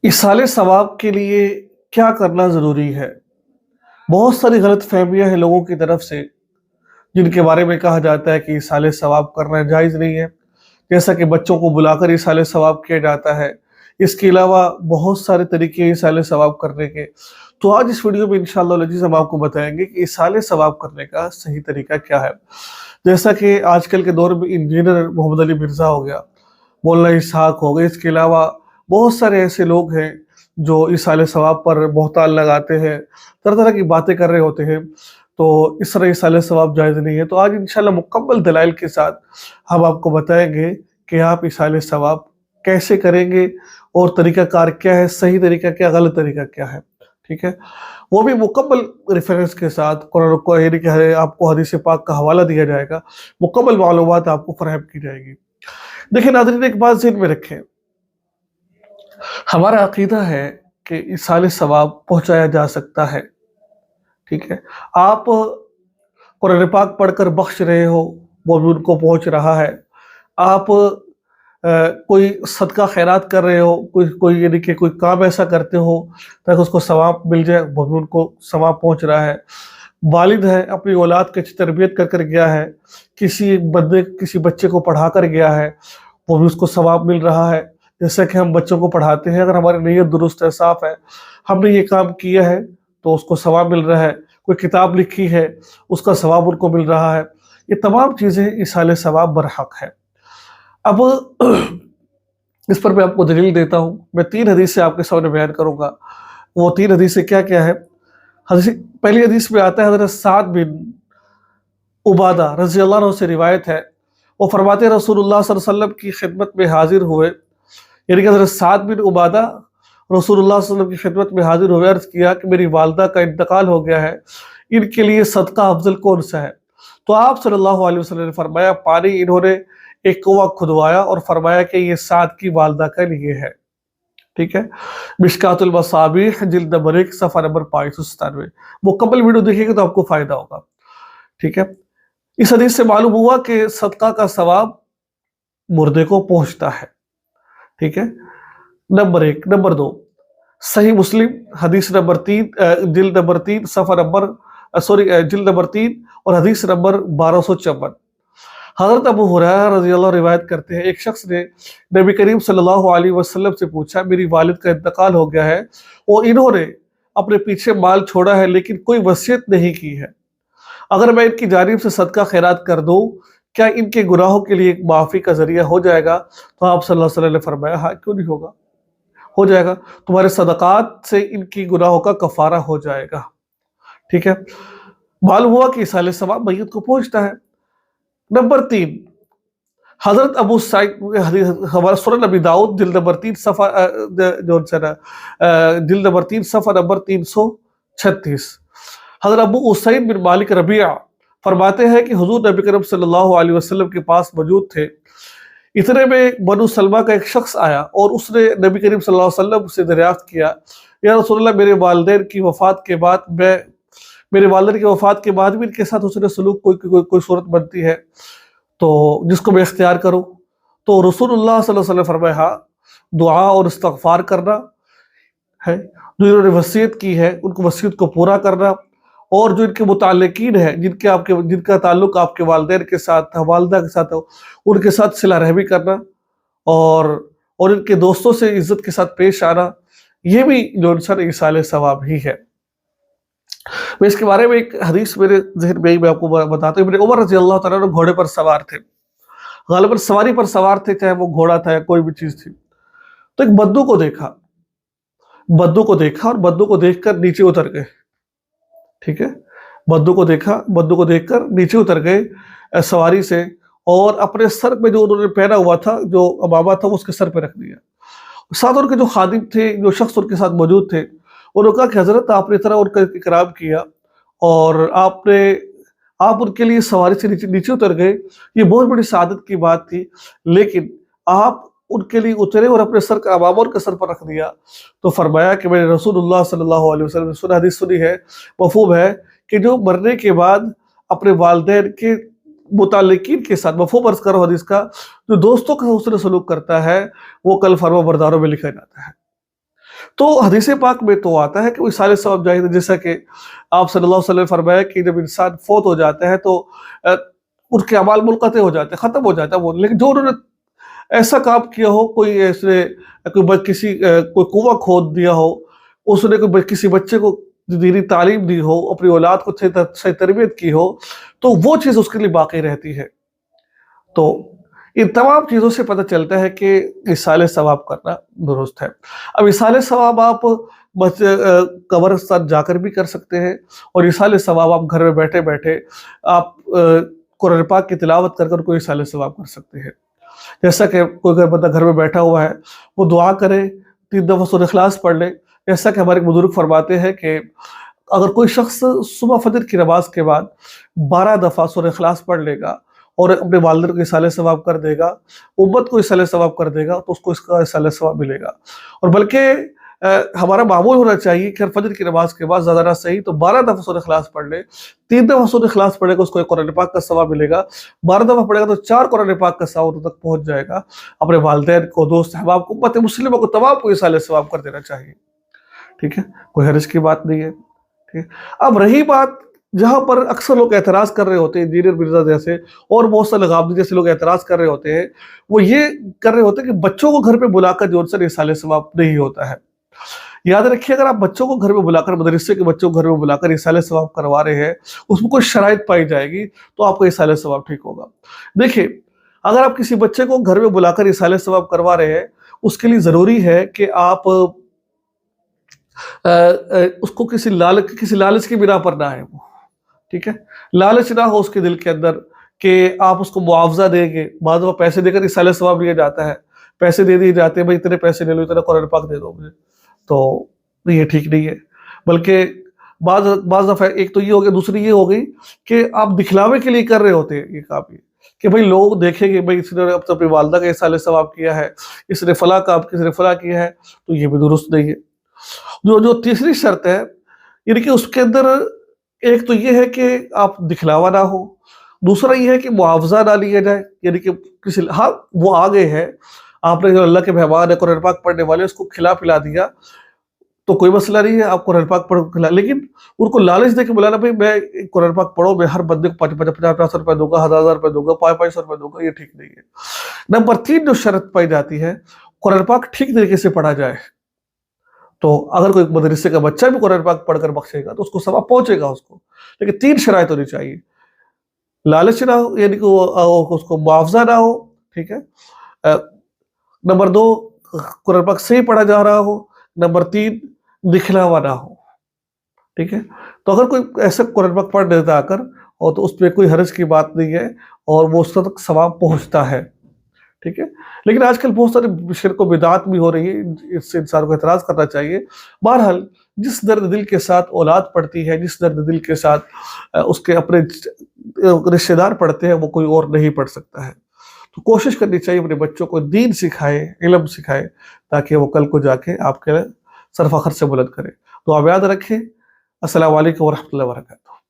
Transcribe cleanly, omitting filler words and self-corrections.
इसाले सवाब के लिए क्या करना ज़रूरी है? बहुत सारी गलत फहमियाँ हैं लोगों की तरफ से, जिनके बारे में कहा जाता है कि इसाले सवाब करना जायज़ नहीं है। जैसा कि बच्चों को बुलाकर इसाले सवाब किया जाता है। इसके अलावा बहुत सारे तरीके हैं इसाले सवाब करने के। तो आज इस वीडियो में इंशाअल्लाह अज़ीज़ हम आपको बताएँगे कि इसाले सवाब करने का सही तरीका क्या है। जैसा कि आजकल के दौर में इंजीनियर मोहम्मद अली मिर्ज़ा हो गया, मौलाना इसहाक हो गए, इसके अलावा बहुत सारे ऐसे लोग हैं जो इसाले सवाब पर बहुतान लगाते हैं, तरह-तरह की बातें कर रहे होते हैं। तो इस तरह इसाले सवाब जायज़ नहीं है। तो आज इंशाअल्लाह मुकम्मल दलाइल के साथ हम आपको बताएँगे कि आप इसाले सवाब कैसे करेंगे और तरीक़ाकार क्या है, सही तरीका क्या, गलत तरीका क्या है, ठीक है? वो भी मुकम्मल रेफ़रेंस के साथ कुरान को यानी कि आपको हदीस पाक का हवाला दिया जाएगा, मुकम्मल मालूमात आपको फ़राहम की जाएगी। देखिए नाज़रीन, एक बात ज़हन में रखें, हमारा अक़ीदा है कि इसाले सवाब पहुँचाया जा सकता है, ठीक है? आप कुरान पाक पढ़कर बख्श रहे हो, वो भी उनको पहुँच रहा है। आप कोई सदका खैरात कर रहे हो, कोई कोई यानी कि कोई काम ऐसा करते हो ताकि उसको सवाब मिल जाए, वो भी उनको सवाब पहुँच रहा है। वालिद है, अपनी औलाद की अच्छी तरबियत कर कर गया है, किसी बच्चे को पढ़ा कर गया है, वो भी उसको सवाब मिल रहा है। जैसा कि हम बच्चों को पढ़ाते हैं, अगर हमारी नीयत दुरुस्त है, साफ़ है, हमने ये काम किया है, तो उसको सवाब मिल रहा है। कोई किताब लिखी है, उसका सवाब उनको मिल रहा है। ये तमाम चीज़ें इसाले सवाब बरहक है। अब इस पर मैं आपको दलील देता हूँ। मैं 3 हदीसें आपके सामने बयान करूँगा। वो 3 हदीसें क्या-क्या है? हदीस पहली हदीस में आता है, हज़रत साद बिन उबादा रज़ियल्लाहु अन्हु से रिवायत है। वो फरमाते हैं रसूलुल्लाह सल्लल्लाहु अलैहि वसल्लम की खिदमत में हाज़िर हुए, यानी कि हज़रत साद बिन उबादा रसूलुल्लाह सल्लल्लाहु अलैहि वसल्लम की खिदमत में हाज़िर हुए, अर्ज़ किया कि मेरी वालिदा का इंतकाल हो गया है, इनके लिए सदका अफ़ज़ल कौन-सा है? तो आप सल्लल्लाहु अलैहि वसल्लम ने फरमाया, पानी इन्होंने एक कुआँ खुदवाया और फरमाया कि ये साद की वालिदा के लिए है, ठीक है? मिशकातुल मसाबीह जिल्द नंबर 1 सफ़ा नंबर 597। मुकम्मल वीडियो देखिएगा तो आपको फ़ायदा होगा, ठीक है? इस हदीस से मालूम हुआ कि सदका का सवाब मुर्दे को पहुँचता है, ठीक है? नंबर 1। नंबर 2, सही मुस्लिम हदीस नंबर 3 जिल्द नंबर 3 सफ़ा नंबर जिल्द नंबर 3 और हदीस नंबर 1254। हज़रत अबू हुरैरा रज़ियल्लाहु अन्हु रिवायत करते हैं, एक शख्स ने नबी करीम सल्लल्लाहु अलैहि वसल्लम से पूछा, मेरी वालिद का इंतकाल हो गया है और इन्होंने अपने पीछे माल छोड़ा है लेकिन कोई वसीयत नहीं की है। अगर मैं इनकी जानिब से सदका खैरात कर दूँ, क्या इनके गुनाहों के लिए एक माफ़ी का ज़रिया हो जाएगा? तो आप सल्लल्लाहु अलैहि वसल्लम ने फरमाया, हाँ, क्यों नहीं होगा? हो जाएगा। तुम्हारे सदक़ात से इनकी गुनाहों का कफ़ारा हो जाएगा, ठीक है? मालूम हुआ कि इसाले सवाब मय्यत को पहुँचता है। नंबर 3, हज़रत अबू सईद हमारा सुनन नबी दाऊद जिल्द नंबर 3 सफ़ा जिल्द नंबर 3 सफ़ा नंबर 336। हज़रत अबू उसैद बिन मालिक रबिया फरमाते हैं कि हुज़ूर नबी करीम सल्लल्लाहु अलैहि वसल्लम के पास मौजूद थे। इतने में बनु सलमा का एक शख्स आया और उसने नबी करीम सल्लल्लाहु अलैहि वसल्लम से दरियाफ़्त किया, या रसूलल्लाह, मेरे वालिदैन की वफ़ात के बाद भी इनके साथ हुस्न सलूक कोई सूरत बनती है तो जिसको मैं इख्तियार करूँ? तो रसूलुल्लाह सल्लल्लाहु अलैहि वसल्लम फरमाया, हाँ, दुआ और इस्तिग़फ़ार करना है, जो इन्होंने वसीयत की है उनको वसीयत को पूरा करना, और जो इनके मुताल्लिकीन है, जिनका ताल्लुक आपके वालिदैन के साथ, वालिदा के साथ हो, उनके साथ सिला रहमी करना और इनके दोस्तों से इज़्ज़त के साथ पेश आना, ये भी जो इंसान इसाले सवाब ही है। मैं इसके बारे में एक हदीस मेरे ज़हन में आई, मैं आपको बताता हूँ। इब्न उमर रज़ियल्लाहु तआला अन्हु घोड़े पर सवार थे, ग़ालिबन सवारी पर सवार थे, चाहे वो घोड़ा था या कोई भी चीज़ थी। तो एक बद्दू को देखा और बद्दू को देखकर नीचे उतर गए, ठीक है? बद्दू को देखकर नीचे उतर गए सवारी से, और अपने सर पे जो उन्होंने पहना हुआ था, जो अमामा था, वो उसके सर पे रख दिया। साथ उनके जो खादिम थे, जो शख्स उनके साथ मौजूद थे, उन्होंने कहा कि हज़रत, आपने इतना उनका इकराम किया और आप उनके लिए सवारी से नीचे नीचे उतर गए, ये बहुत बड़ी सआदत की बात थी, लेकिन आप उनके लिए उतरे और अपने सर का अमामा उनके सर पर रख दिया। तो फरमाया कि मैंने रसूलुल्लाह सल्लल्लाहु अलैहि वसल्लम से हदीस सुनी है, मफ़हूम है कि जो मरने के बाद अपने वालिदैन के मुताल्लिकीन के साथ, मफ़हूम अर्ज़ करो हदीस का, जो दोस्तों का हुस्न सलूक करता है, वो कल फरमाबरदारों में लिखा जाता है। تو حدیث پاک میں تو آتا ہے کہ وہ اصال ثواب جائز ہے، جیسا کہ آپ صلی اللہ علیہ وسلم نے فرمایا کہ جب انسان فوت ہو جاتا ہے تو ان کے اعمال منقطع ہو جاتے ہیں، ختم ہو جاتا ہے وہ، لیکن جو انہوں نے ایسا کام کیا ہو، کوئی ایسے کوئی کنواں کھود دیا ہو، اس نے کسی بچے کو دینی تعلیم دی ہو، اپنی اولاد کو صحیح تربیت کی ہو، تو وہ چیز اس کے لیے باقی رہتی ہے۔ تو ان تمام چیزوں سے پتہ چلتا ہے کہ اصال ثواب کرنا درست ہے۔ اب اصال ثواب آپ قبرستان جا کر بھی کر سکتے ہیں، اور اصال ثواب آپ گھر میں بیٹھے بیٹھے آپ قرآن پاک کی تلاوت کر کر کوئی اصال ثواب کر سکتے ہیں۔ جیسا کہ کوئی بندہ گھر میں بیٹھا ہوا ہے، وہ دعا کرے، 3 دفعہ سورہ اخلاص پڑھ لے۔ جیسا کہ ہمارے بزرگ فرماتے ہیں کہ اگر کوئی شخص صبح فجر کی نماز کے بعد 12 دفعہ سورہ اخلاص پڑھ لے گا اور اپنے والدین کو اصال ثواب کر دے گا، امت کو اصال ثواب کر دے گا، تو اس کو اس کا اصال ثواب ملے گا۔ اور بلکہ ہمارا معمول ہونا چاہیے کہ فجر کی نماز کے بعد زیادہ نہ صحیح تو 12 دفعہ سورہ اخلاص پڑھ لے، 3 دفعہ سورہ اخلاص پڑھے گا، اس کو ایک قرآن پاک کا ثواب ملے گا، 12 دفعہ پڑھے گا تو 4 قرآن پاک کا ثواب تک پہنچ جائے گا۔ اپنے والدین کو، دوست احباب کو، امت مسلمہ کو تمام کو اصال ثواب کر دینا چاہیے، ٹھیک ہے، کوئی حرج کی بات نہیں ہے، ٹھیک ہے۔ اب رہی بات جہاں پر اکثر لوگ اعتراض کر رہے ہوتے ہیں، انجینئر مرزا جیسے اور بہت سے غامدی جیسے لوگ اعتراض کر رہے ہوتے ہیں، وہ یہ کر رہے ہوتے ہیں کہ بچوں کو گھر پہ بلا کر جو ان سے اصال ثواب نہیں ہوتا ہے۔ یاد رکھیے، اگر آپ بچوں کو گھر میں بلا کر، مدرسے کے بچوں کو گھر میں بلا کر اصال ثواب کروا رہے ہیں، اس میں کوئی شرائط پائی جائے گی تو آپ کا اصال ثواب ٹھیک ہوگا۔ دیکھیں، اگر آپ کسی بچے کو گھر میں بلا کر اصال ثواب کروا رہے ہیں، اس کے لیے ضروری ہے کہ آپ اس کو کسی لالچ کی بنا پر نہ آئے، وہ ٹھیک ہے، لالچ نہ ہو اس کے دل کے اندر کہ آپ اس کو معاوضہ دیں گے۔ بعض دفعہ پیسے دے کر اصال ثواب لیا جاتا ہے، پیسے دے دیے جاتے ہیں، بھائی اتنے پیسے لے لو، اتنا قرآن پاک دے دو مجھے، تو یہ ٹھیک نہیں ہے۔ بلکہ بعض دفعہ ایک تو یہ ہو گیا، دوسری یہ ہو گئی کہ آپ دکھلاوے کے لیے کر رہے ہوتے ہیں یہ کام، کہ بھائی لوگ دیکھیں گے بھائی اس نے اپنی والدہ کا اصال ثواب کیا ہے، اس نے فلاں کام، کس نے فلاں کیا ہے، تو یہ بھی درست نہیں ہے۔ جو تیسری شرط ہے، یعنی کہ اس کے اندر ایک تو یہ ہے کہ آپ دکھلاوا نہ ہو، دوسرا یہ ہے کہ معاوضہ نہ لیا جائے، یعنی کہ ہاں وہ آگے ہے، آپ نے جو اللہ کے مہمان ہے، قرآن پاک پڑھنے والے، اس کو کھلا پلا دیا تو کوئی مسئلہ نہیں ہے، آپ قرآن پاک پڑھ کھلا، لیکن ان کو لالچ دے کے بلانا بھائی میں قرآن پاک پڑھو، میں ہر بندے کو 50 روپے دوں گا، 1000 روپے دوں گا، 500 روپے دوں گا، یہ ٹھیک نہیں ہے۔ نمبر 3 جو شرط پائی جاتی ہے، قرآن پاک ٹھیک طریقے سے پڑھا جائے۔ تو اگر کوئی مدرسے کا بچہ بھی قرآن پاک پڑھ کر بخشے گا تو اس کو ثواب پہنچے گا اس کو، لیکن 3 شرائط ہونی چاہیے، لالچ نہ ہو، یعنی کہ اس کو معاوضہ نہ ہو، ٹھیک ہے، نمبر 2 قرآن پاک صحیح پڑھا جا رہا ہو، نمبر 3 دکھلاوا نہ ہو، ٹھیک ہے۔ تو اگر کوئی ایسے قرآن پاک پڑھ لیتا آ کر، اور تو اس پہ کوئی حرج کی بات نہیں ہے، اور وہ اس تک ثواب پہنچتا ہے، ٹھیک ہے۔ لیکن آج کل بہت سارے شرک و بدعات بھی ہو رہی ہے، اس سے انسان کو اعتراض کرنا چاہیے۔ بہرحال جس درد دل کے ساتھ اولاد پڑھتی ہے، جس درد دل کے ساتھ اس کے اپنے رشتہ دار پڑھتے ہیں، وہ کوئی اور نہیں پڑھ سکتا ہے۔ تو کوشش کرنی چاہیے اپنے بچوں کو دین سکھائے، علم سکھائے، تاکہ وہ کل کو جا کے آپ کے سر فخر سے بلند کرے۔ تو آپ یاد رکھیں۔ السلام علیکم ورحمۃ اللہ وبرکاتہ۔